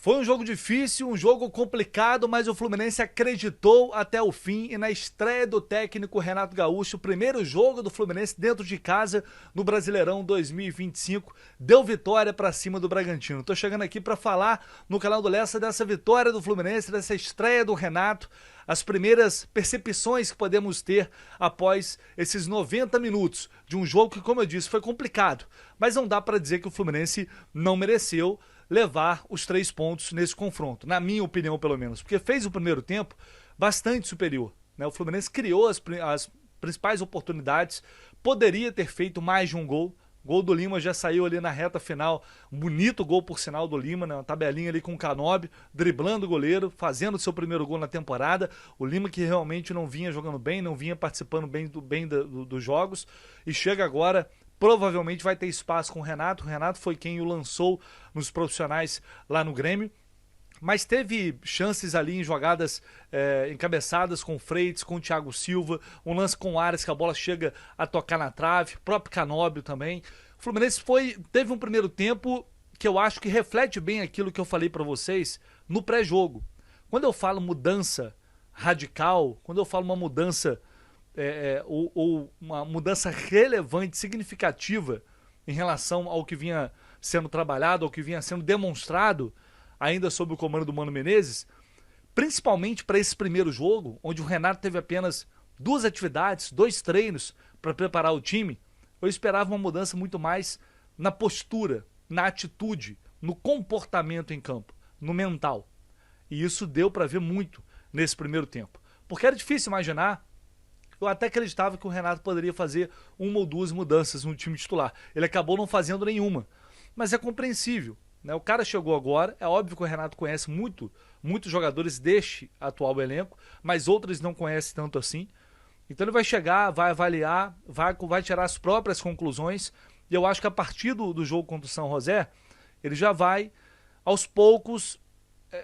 Foi um jogo difícil, um jogo complicado, mas o Fluminense acreditou até o fim e na estreia do técnico Renato Gaúcho, o primeiro jogo do Fluminense dentro de casa no Brasileirão 2025, deu vitória para cima do Bragantino. Tô chegando aqui para falar no canal do Lessa dessa vitória do Fluminense, dessa estreia do Renato, as primeiras percepções que podemos ter após esses 90 minutos de um jogo que, como eu disse, foi complicado, mas não dá para dizer que o Fluminense não mereceu levar os 3 pontos nesse confronto, na minha opinião pelo menos, porque fez o primeiro tempo bastante superior, né? O Fluminense criou as principais oportunidades, poderia ter feito mais de um gol. Gol do Lima já saiu ali na reta final, um bonito gol por sinal do Lima, né? Uma tabelinha ali com o Canóbio, driblando o goleiro, fazendo seu primeiro gol na temporada. O Lima que realmente não vinha jogando bem, não vinha participando bem dos jogos, e chega agora, provavelmente vai ter espaço com o Renato. O Renato foi quem o lançou nos profissionais lá no Grêmio, mas teve chances ali em jogadas encabeçadas com o Freitas, com o Thiago Silva, um lance com o Ares que a bola chega a tocar na trave, próprio Canóbio também. O Fluminense teve um primeiro tempo que eu acho que reflete bem aquilo que eu falei para vocês no pré-jogo. Quando eu falo mudança radical, quando eu falo uma mudança ou uma mudança relevante, significativa em relação ao que vinha sendo trabalhado, ao que vinha sendo demonstrado ainda sob o comando do Mano Menezes, principalmente para esse primeiro jogo, onde o Renato teve apenas 2 atividades, 2 treinos para preparar o time, eu esperava uma mudança muito mais na postura, na atitude, no comportamento em campo, no mental. E isso deu para ver muito nesse primeiro tempo. Porque era difícil imaginar, eu até acreditava que o Renato poderia fazer 1 ou 2 mudanças no time titular. Ele acabou não fazendo nenhuma, mas é compreensível. O cara chegou agora, é óbvio que o Renato conhece muitos jogadores deste atual elenco, mas outros não conhece tanto assim. Então ele vai chegar, vai avaliar, vai tirar as próprias conclusões, e eu acho que a partir do jogo contra o São José, ele já vai, aos poucos,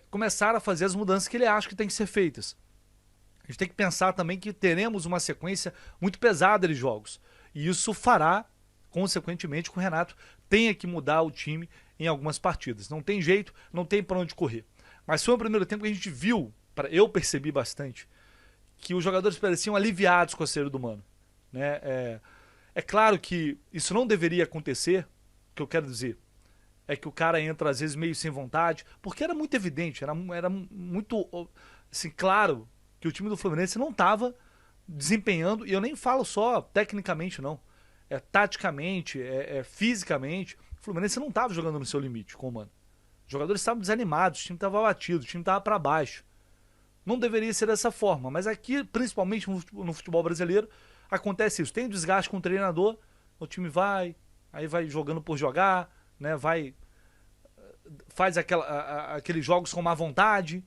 começar a fazer as mudanças que ele acha que tem que ser feitas. A gente tem que pensar também que teremos uma sequência muito pesada de jogos, e isso fará, consequentemente, que o Renato tenha que mudar o time em algumas partidas. Não tem jeito, não tem para onde correr. Mas foi o primeiro tempo que a gente viu, eu percebi bastante, que os jogadores pareciam aliviados com a saída do Mano. É claro que isso não deveria acontecer, o que eu quero dizer é que o cara entra às vezes meio sem vontade, porque era muito evidente, era muito assim, claro que o time do Fluminense não estava desempenhando, e eu nem falo só tecnicamente não, taticamente, fisicamente. O Fluminense não estava jogando no seu limite com o Mano. Os jogadores estavam desanimados, o time estava abatido, o time estava para baixo. Não deveria ser dessa forma, mas aqui, principalmente no futebol brasileiro, acontece isso. Tem um desgaste com o treinador, o time aí vai jogando por jogar, né? Faz aqueles jogos com má vontade,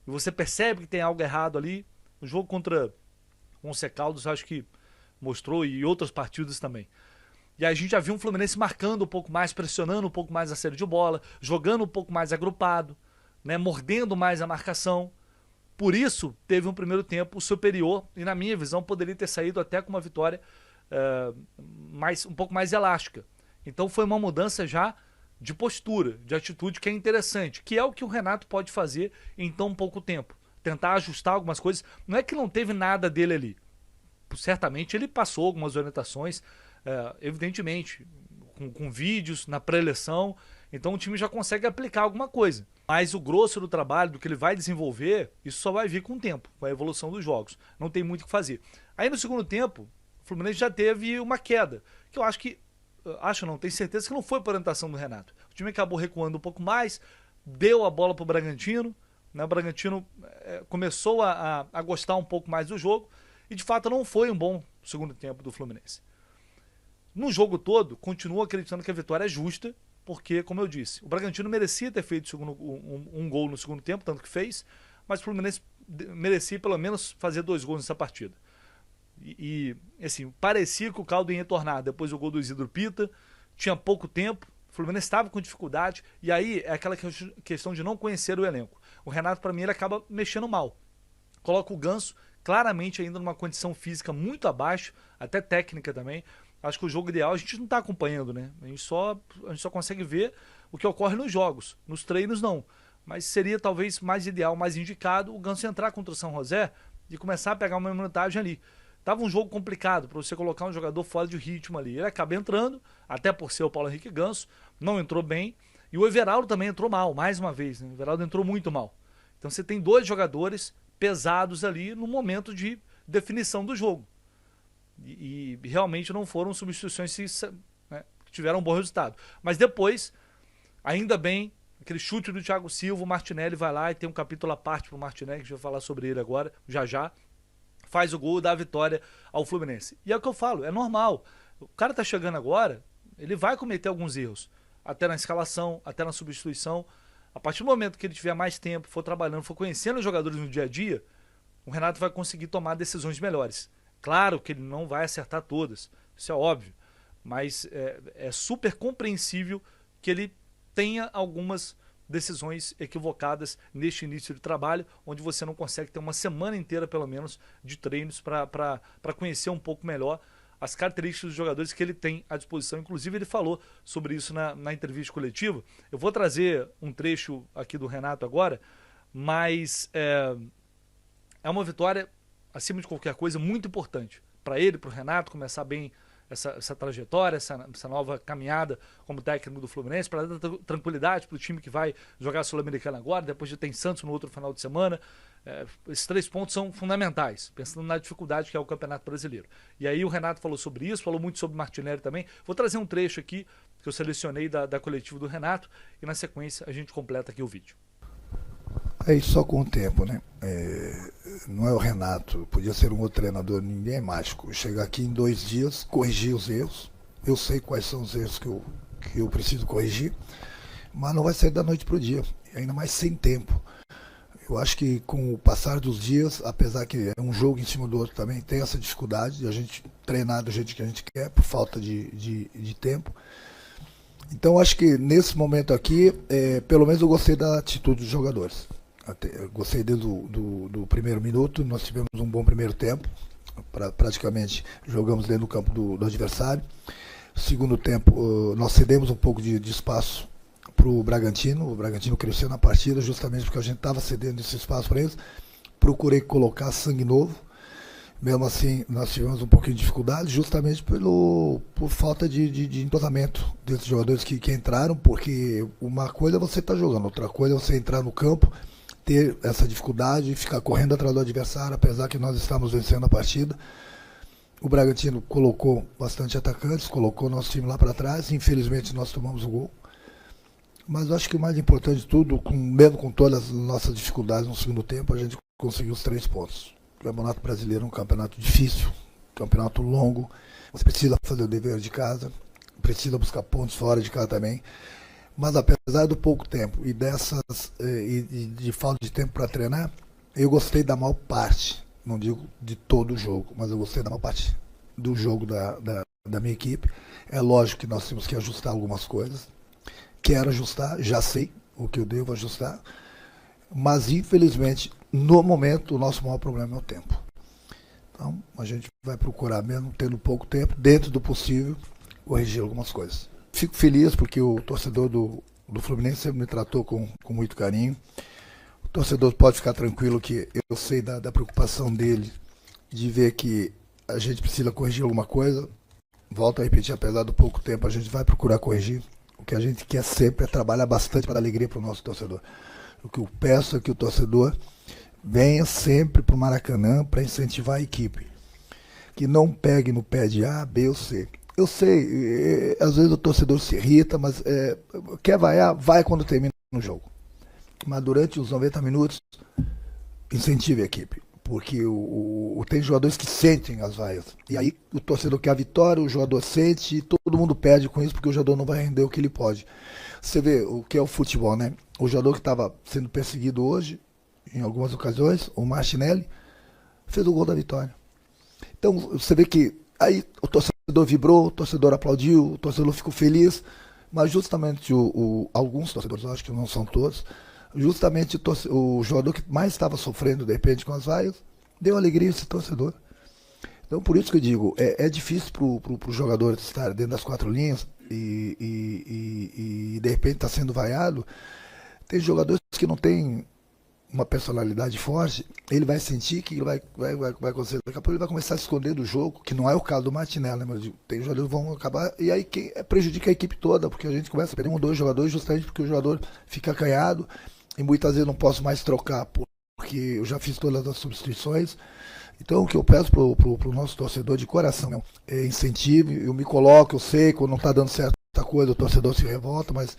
e você percebe que tem algo errado ali. O jogo contra o Once Caldas, acho que mostrou, e outras partidas também. E aí a gente já viu um Fluminense marcando um pouco mais, pressionando um pouco mais a saída de bola, jogando um pouco mais agrupado, né, mordendo mais a marcação. Por isso, teve um primeiro tempo superior e, na minha visão, poderia ter saído até com uma vitória um pouco mais elástica. Então foi uma mudança já de postura, de atitude, que é interessante, que é o que o Renato pode fazer em tão pouco tempo. Tentar ajustar algumas coisas. Não é que não teve nada dele ali. Certamente ele passou algumas orientações, evidentemente, com vídeos na pré-eleição, então o time já consegue aplicar alguma coisa. Mas o grosso do trabalho, do que ele vai desenvolver, isso só vai vir com o tempo, com a evolução dos jogos. Não tem muito o que fazer. Aí no segundo tempo, o Fluminense já teve uma queda, que eu tenho certeza que não foi por orientação do Renato. O time acabou recuando um pouco mais, deu a bola para o Bragantino, né? O Bragantino começou a gostar um pouco mais do jogo, e de fato não foi um bom segundo tempo do Fluminense. No jogo todo, continuo acreditando que a vitória é justa, porque, como eu disse, o Bragantino merecia ter feito um gol no segundo tempo, tanto que fez, mas o Fluminense merecia pelo menos fazer 2 gols nessa partida. Assim, parecia que o caldo ia tornar depois do gol do Isidro Pita, tinha pouco tempo, o Fluminense estava com dificuldade, e aí é aquela questão de não conhecer o elenco. O Renato, para mim, ele acaba mexendo mal. Coloca o Ganso claramente ainda numa condição física muito abaixo, até técnica também. Acho que o jogo ideal a gente não está acompanhando, né? A gente só consegue ver o que ocorre nos jogos. Nos treinos, não. mas seria talvez mais ideal, mais indicado o Ganso entrar contra o São José e começar a pegar uma vantagem ali. Tava um jogo complicado para você colocar um jogador fora de ritmo ali. Ele acaba entrando, até por ser o Paulo Henrique Ganso, não entrou bem. E o Everaldo também entrou mal, mais uma vez. Né? O Everaldo entrou muito mal. Então você tem dois jogadores pesados ali no momento de definição do jogo. E realmente não foram substituições né, que tiveram um bom resultado. Mas depois, ainda bem, aquele chute do Thiago Silva, o Martinelli vai lá e tem um capítulo à parte pro Martinelli, que a gente vai falar sobre ele agora, já já. Faz o gol, dá a vitória ao Fluminense. E é o que eu falo, é normal. O cara tá chegando agora, ele vai cometer alguns erros. Até na escalação, até na substituição. A partir do momento que ele tiver mais tempo, for trabalhando, for conhecendo os jogadores no dia a dia, o Renato vai conseguir tomar decisões melhores. Claro que ele não vai acertar todas, isso é óbvio. Mas é super compreensível que ele tenha algumas decisões equivocadas neste início de trabalho, onde você não consegue ter uma semana inteira, pelo menos, de treinos para conhecer um pouco melhor as características dos jogadores que ele tem à disposição. Inclusive, ele falou sobre isso na entrevista coletiva. Eu vou trazer um trecho aqui do Renato agora, mas é uma vitória, acima de qualquer coisa, muito importante para ele, para o Renato, começar bem essa trajetória, essa nova caminhada como técnico do Fluminense, para dar tranquilidade para o time que vai jogar a Sul-Americana agora, depois de ter em Santos no outro final de semana. Esses 3 pontos são fundamentais, pensando na dificuldade que é o Campeonato Brasileiro. E aí o Renato falou sobre isso, falou muito sobre o Martinelli também. Vou trazer um trecho aqui que eu selecionei da coletiva do Renato e na sequência a gente completa aqui o vídeo. É isso, só com o tempo, né? Não é o Renato, podia ser um outro treinador, ninguém é mágico. Chegar aqui em 2 dias, corrigir os erros. Eu sei quais são os erros que eu preciso corrigir, mas não vai ser da noite para o dia, ainda mais sem tempo. Eu acho que com o passar dos dias, apesar que é um jogo em cima do outro também, tem essa dificuldade de a gente treinar do jeito que a gente quer, por falta de tempo. Então acho que nesse momento aqui, pelo menos eu gostei da atitude dos jogadores. Eu gostei desde do primeiro minuto, nós tivemos um bom primeiro tempo, praticamente jogamos dentro do campo do adversário. Segundo tempo, nós cedemos um pouco de espaço para o Bragantino cresceu na partida justamente porque a gente estava cedendo esse espaço para eles. Procurei colocar sangue novo, mesmo assim nós tivemos um pouquinho de dificuldade, justamente por falta de entrosamento desses jogadores que entraram, porque uma coisa é você estar jogando, outra coisa é você entrar no campo, ter essa dificuldade e ficar correndo atrás do adversário, apesar que nós estamos vencendo a partida. O Bragantino colocou bastante atacantes, colocou nosso time lá para trás, infelizmente nós tomamos o gol. Mas eu acho que o mais importante de tudo, mesmo com todas as nossas dificuldades no segundo tempo, a gente conseguiu os 3 pontos. O Campeonato Brasileiro é um campeonato difícil, campeonato longo, você precisa fazer o dever de casa, precisa buscar pontos fora de casa também. Mas apesar do pouco tempo e de falta de tempo para treinar, eu gostei da maior parte, não digo de todo o jogo, mas eu gostei da maior parte do jogo da minha equipe. É lógico que nós temos que ajustar algumas coisas. Quero ajustar, já sei o que eu devo ajustar, mas infelizmente, no momento, o nosso maior problema é o tempo. Então, a gente vai procurar, mesmo tendo pouco tempo, dentro do possível, corrigir algumas coisas. Fico feliz porque o torcedor do Fluminense sempre me tratou com muito carinho. O torcedor pode ficar tranquilo que eu sei da preocupação dele de ver que a gente precisa corrigir alguma coisa. Volto a repetir, apesar do pouco tempo, a gente vai procurar corrigir. O que a gente quer sempre é trabalhar bastante para dar alegria para o nosso torcedor. O que eu peço é que o torcedor venha sempre para o Maracanã para incentivar a equipe. Que não pegue no pé de A, B ou C. Eu sei, às vezes o torcedor se irrita, mas quer vaiar, vai quando termina o jogo. Mas durante os 90 minutos, incentive a equipe. Porque tem jogadores que sentem as vaias. E aí o torcedor quer a vitória, o jogador sente e todo mundo perde com isso porque o jogador não vai render o que ele pode. Você vê o que é o futebol, né? O jogador que estava sendo perseguido hoje, em algumas ocasiões, o Martinelli, fez o gol da vitória. Então você vê que aí o torcedor vibrou, o torcedor aplaudiu, o torcedor ficou feliz, mas justamente alguns torcedores, eu acho que não são todos, justamente o jogador que mais estava sofrendo, de repente, com as vaias, deu alegria a esse torcedor. Então, por isso que eu digo, é difícil para o jogador estar dentro das 4 linhas e de repente está sendo vaiado. Tem jogadores que não têm uma personalidade forte, ele vai sentir que vai acontecer. Daqui a pouco ele vai começar a se esconder do jogo, que não é o caso do Martinelli, né? Mas tem jogadores que vão acabar. E aí prejudica a equipe toda, porque a gente começa a perder 1 ou 2 jogadores justamente porque o jogador fica acanhado e muitas vezes não posso mais trocar, porque eu já fiz todas as substituições. Então o que eu peço pro nosso torcedor de coração é incentivo, eu me coloco, eu sei, quando não está dando certa coisa, o torcedor se revolta, mas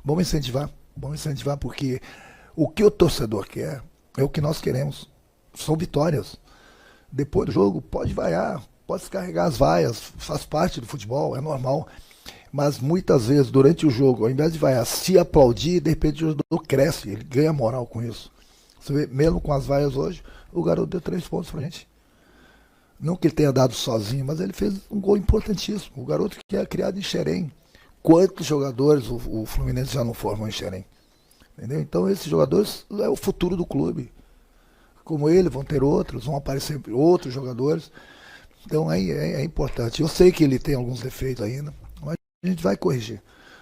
vamos incentivar porque o que o torcedor quer é o que nós queremos. São vitórias. Depois do jogo, pode vaiar, pode descarregar as vaias, faz parte do futebol, é normal. Mas muitas vezes, durante o jogo, ao invés de vaiar, se aplaudir, de repente o jogador cresce, ele ganha moral com isso. Você vê, mesmo com as vaias hoje, o garoto deu 3 pontos pra gente. Não que ele tenha dado sozinho, mas ele fez um gol importantíssimo. O garoto que é criado em Xerém. Quantos jogadores o Fluminense já não formou em Xerém? Entendeu? Então esses jogadores é o futuro do clube. Como ele, vão ter outros, vão aparecer outros jogadores. Então é importante. Eu sei que ele tem alguns defeitos ainda, mas a gente vai corrigir.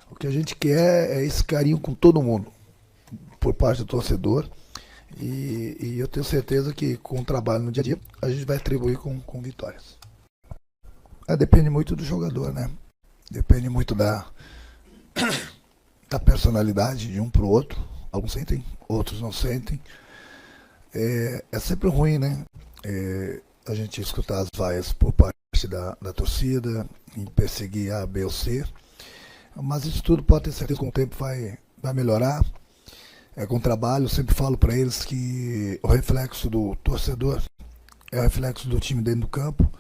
O que a gente quer é esse carinho com todo mundo, por parte do torcedor. E eu tenho certeza que com o trabalho no dia a dia, a gente vai atribuir com vitórias. Depende muito do jogador, né? Depende muito da personalidade de um para o outro. Alguns sentem, outros não sentem. É sempre ruim, né? A gente escutar as vaias por parte da torcida, em perseguir A, B ou C. Mas isso tudo pode ter certeza que com o tempo vai melhorar. Com o trabalho, eu sempre falo para eles que o reflexo do torcedor é o reflexo do time dentro do campo.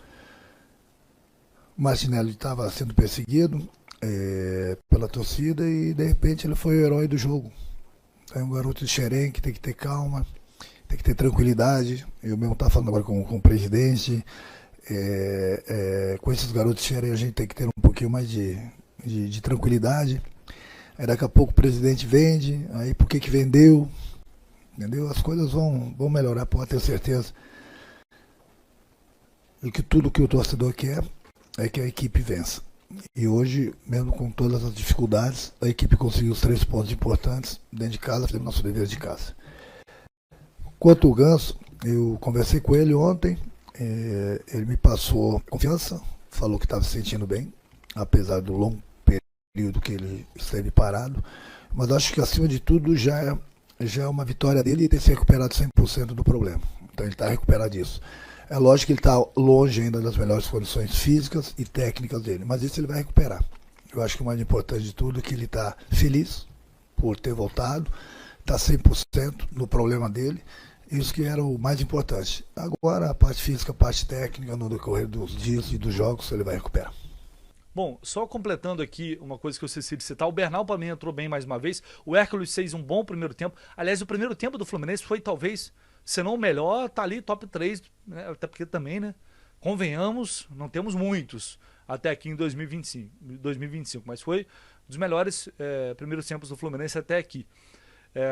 O Martinelli estava sendo perseguido pela torcida e de repente ele foi o herói do jogo. É um garoto de Xerém que tem que ter calma, tem que ter tranquilidade. Eu mesmo estava falando agora com o presidente. Com esses garotos de Xerém a gente tem que ter um pouquinho mais de tranquilidade. Aí daqui a pouco o presidente vende, aí por que vendeu? Entendeu? As coisas vão melhorar, pode ter certeza. E que tudo que o torcedor quer é que a equipe vença. E hoje, mesmo com todas as dificuldades, a equipe conseguiu os 3 pontos importantes dentro de casa, fizemos nosso dever de casa. Quanto ao Ganso, eu conversei com ele ontem, ele me passou confiança, falou que estava se sentindo bem, apesar do longo período que ele esteve parado, mas acho que acima de tudo já é uma vitória dele ter se recuperado 100% do problema. Então ele está recuperado disso. É lógico que ele está longe ainda das melhores condições físicas e técnicas dele, mas isso ele vai recuperar. Eu acho que o mais importante de tudo é que ele está feliz por ter voltado, está 100% no problema dele, isso que era o mais importante. Agora a parte física, a parte técnica, no decorrer dos dias e dos jogos, ele vai recuperar. Bom, só completando aqui uma coisa que eu esqueci de citar, o Bernal para mim entrou bem mais uma vez, o Hércules fez um bom primeiro tempo, aliás o primeiro tempo do Fluminense foi talvez, se não o melhor, tá ali top 3, né? Até porque também, né, convenhamos, não temos muitos até aqui em 2025, mas foi um dos melhores primeiros tempos do Fluminense até aqui.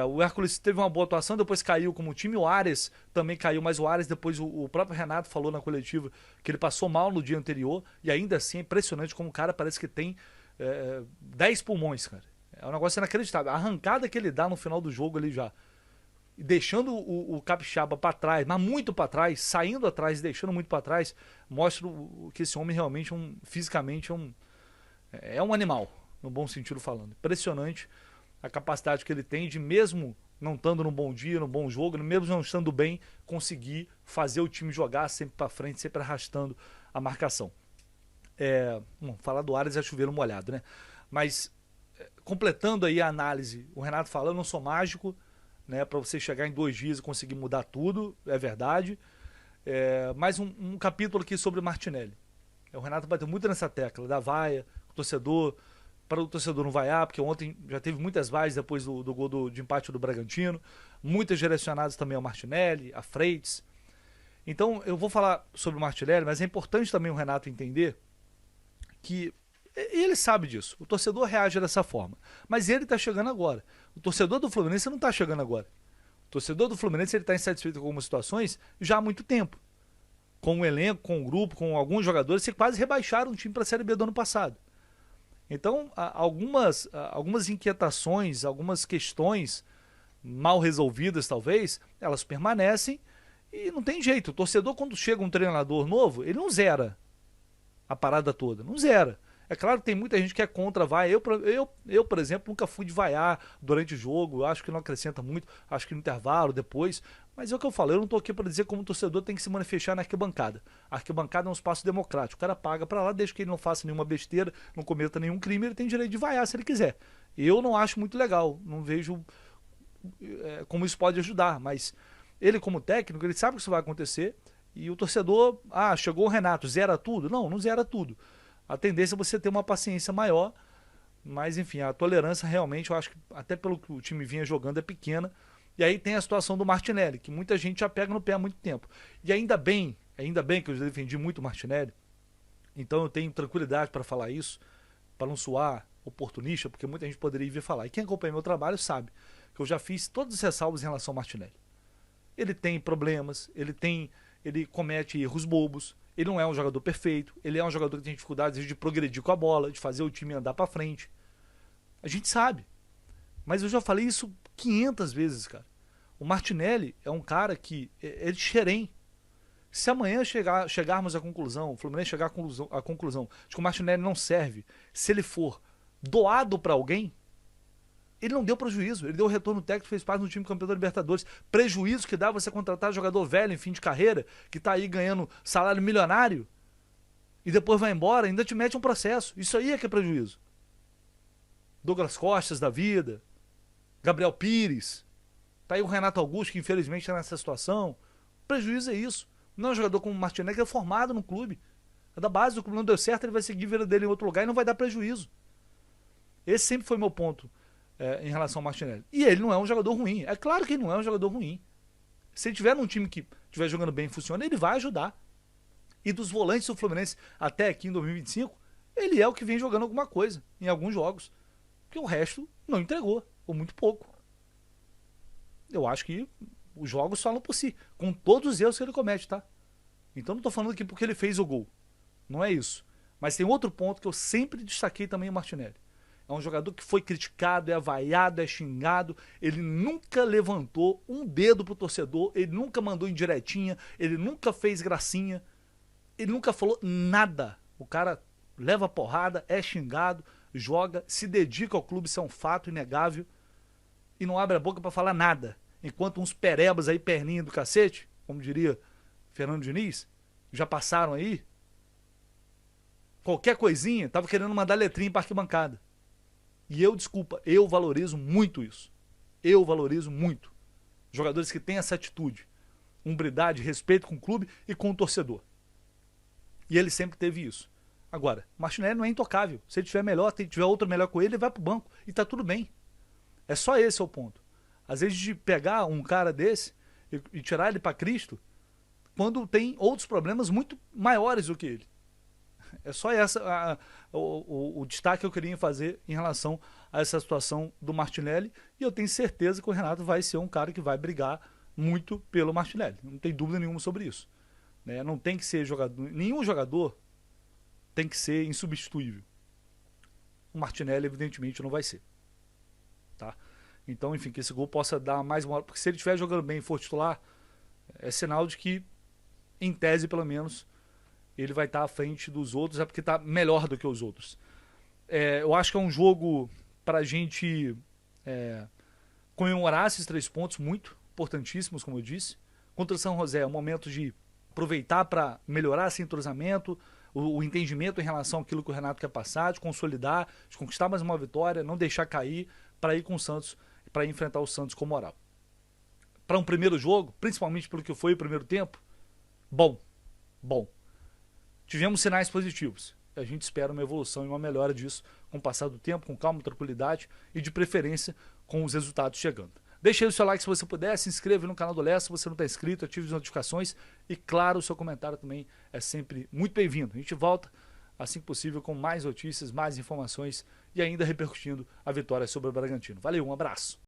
O Hércules teve uma boa atuação, depois caiu como time, o Ares também caiu, mas o Ares depois o próprio Renato falou na coletiva que ele passou mal no dia anterior e ainda assim é impressionante como o cara parece que tem 10 pulmões, cara. É um negócio inacreditável. A arrancada que ele dá no final do jogo ali já, deixando o Capixaba para trás, mas muito para trás, saindo atrás e deixando muito para trás, mostra que esse homem realmente fisicamente é um animal, no bom sentido falando. Impressionante a capacidade que ele tem de, mesmo não estando num bom dia, num bom jogo, mesmo não estando bem, conseguir fazer o time jogar sempre para frente, sempre arrastando a marcação. Falar do Ares é chover molhado, né? Mas, completando aí a análise, o Renato falando, eu não sou mágico, né, para você chegar em 2 dias e conseguir mudar tudo, é verdade. Mais um capítulo aqui sobre o Martinelli. O Renato bateu muito nessa tecla, da vaia, o torcedor, para o torcedor não vaiar, porque ontem já teve muitas vaias depois do gol de empate do Bragantino, muitas direcionadas também ao Martinelli, a Freitas. Então eu vou falar sobre o Martinelli, mas é importante também o Renato entender que ele sabe disso, o torcedor reage dessa forma, mas ele está chegando agora. O torcedor do Fluminense não está chegando agora. O torcedor do Fluminense está insatisfeito com algumas situações já há muito tempo. Com o elenco, com o grupo, com alguns jogadores que quase rebaixaram o time para a Série B do ano passado. Então, algumas inquietações, algumas questões mal resolvidas talvez, elas permanecem e não tem jeito. O torcedor, quando chega um treinador novo, ele não zera a parada toda, não zera. É claro que tem muita gente que é contra vai. Eu, por exemplo, nunca fui de vaiar durante o jogo. Acho que não acrescenta muito. Acho que no intervalo, depois. Mas é o que eu falo. Eu não estou aqui para dizer como o torcedor tem que se manifestar na arquibancada. A arquibancada é um espaço democrático. O cara paga para lá, desde que ele não faça nenhuma besteira, não cometa nenhum crime, ele tem direito de vaiar se ele quiser. Eu não acho muito legal. Não vejo como isso pode ajudar. Mas ele, como técnico, ele sabe que isso vai acontecer. E o torcedor, chegou o Renato, zera tudo? Não, não zera tudo. A tendência é você ter uma paciência maior, mas enfim, a tolerância realmente, eu acho que até pelo que o time vinha jogando é pequena. E aí tem a situação do Martinelli, que muita gente já pega no pé há muito tempo. E ainda bem que eu já defendi muito o Martinelli, então eu tenho tranquilidade para falar isso, para não soar oportunista, porque muita gente poderia vir falar. E quem acompanha meu trabalho sabe que eu já fiz todos os ressalvos em relação ao Martinelli. Ele tem problemas, ele comete erros bobos, ele não é um jogador perfeito, ele é um jogador que tem dificuldades de progredir com a bola, de fazer o time andar para frente. A gente sabe. Mas eu já falei isso 500 vezes, cara. O Martinelli é um cara que é de xerém. Se amanhã chegarmos à conclusão, o Fluminense chegar à conclusão de que o Martinelli não serve, se ele for doado para alguém, ele não deu prejuízo, ele deu retorno técnico, fez parte do time campeão da Libertadores. Prejuízo que dá você contratar jogador velho em fim de carreira, que tá aí ganhando salário milionário, e depois vai embora, ainda te mete um processo. Isso aí é que é prejuízo. Douglas Costas da vida, Gabriel Pires, tá aí o Renato Augusto, que infelizmente está nessa situação. Prejuízo é isso. Não é um jogador como o Martinelli, que é formado no clube. É da base do clube, não deu certo, ele vai seguir a vida dele em outro lugar e não vai dar prejuízo. Esse sempre foi meu ponto. Em relação ao Martinelli. E ele não é um jogador ruim. É claro que ele não é um jogador ruim. Se ele tiver num time que estiver jogando bem e funciona, ele vai ajudar. E dos volantes do Fluminense até aqui em 2025, ele é o que vem jogando alguma coisa em alguns jogos. Porque o resto não entregou, ou muito pouco. Eu acho que os jogos falam por si, com todos os erros que ele comete, tá? Então não tô falando aqui porque ele fez o gol. Não é isso. Mas tem outro ponto que eu sempre destaquei também o Martinelli. É um jogador que foi criticado, é vaiado, é xingado. Ele nunca levantou um dedo pro torcedor, ele nunca mandou indiretinha, ele nunca fez gracinha, ele nunca falou nada. O cara leva porrada, é xingado, joga, se dedica ao clube, isso é um fato inegável, e não abre a boca para falar nada. Enquanto uns perebas aí, perninha do cacete, como diria Fernando Diniz, já passaram aí, qualquer coisinha, tava querendo mandar letrinha pra arquibancada. E eu valorizo muito isso. Eu valorizo muito. Jogadores que têm essa atitude, hombridade, respeito com o clube e com o torcedor. E ele sempre teve isso. Agora, o Martinelli não é intocável. Se ele tiver melhor, se tiver outro melhor com ele, ele vai pro banco. E tá tudo bem. É só esse o ponto. Às vezes de pegar um cara desse e tirar ele para Cristo, quando tem outros problemas muito maiores do que ele. É só o destaque que eu queria fazer em relação a essa situação do Martinelli. E eu tenho certeza que o Renato vai ser um cara que vai brigar muito pelo Martinelli. Não tem dúvida nenhuma sobre isso. Né? Não tem que ser jogador. Nenhum jogador tem que ser insubstituível. O Martinelli, evidentemente, não vai ser. Tá? Então, enfim, que esse gol possa dar mais uma hora. Porque se ele estiver jogando bem e for titular, é sinal de que, em tese, pelo menos, ele vai estar à frente dos outros, é porque está melhor do que os outros. Eu acho que é um jogo para a gente comemorar esses 3 pontos muito importantíssimos, como eu disse. Contra o São José é um momento de aproveitar para melhorar esse entrosamento, o entendimento em relação àquilo que o Renato quer passar, de consolidar, de conquistar mais uma vitória, não deixar cair, para ir com o Santos, para enfrentar o Santos com moral. Para um primeiro jogo, principalmente pelo que foi o primeiro tempo, bom. Tivemos sinais positivos. A gente espera uma evolução e uma melhora disso com o passar do tempo, com calma, tranquilidade e de preferência com os resultados chegando. Deixe aí o seu like se você puder, se inscreva no canal do Lessa se você não está inscrito, ative as notificações e claro, o seu comentário também é sempre muito bem-vindo. A gente volta assim que possível com mais notícias, mais informações e ainda repercutindo a vitória sobre o Bragantino. Valeu, um abraço.